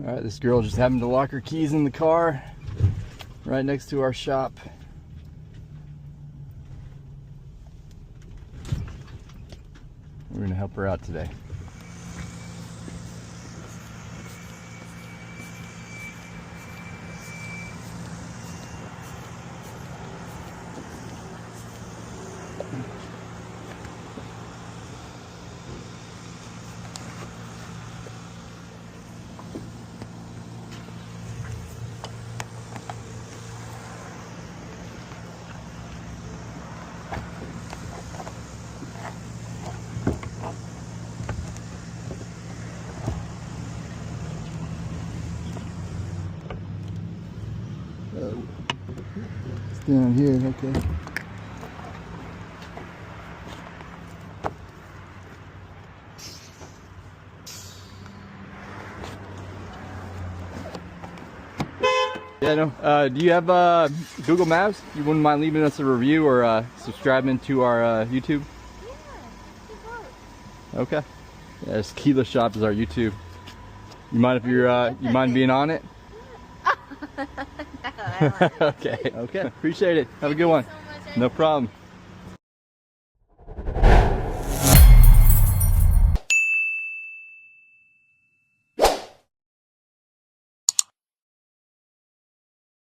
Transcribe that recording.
All right, this girl just happened to lock her keys in the car right next to our shop. We're gonna help her out today. It's down here, okay. Yeah, no. Do you have Google Maps? You wouldn't mind leaving us a review or subscribing to our YouTube? Yeah, okay. Yeah, this Keyless Shop is our YouTube. You mind if you mind being on it? No, I don't want to. Okay. Okay. Appreciate it. Have a good one. Thank you so much. No problem.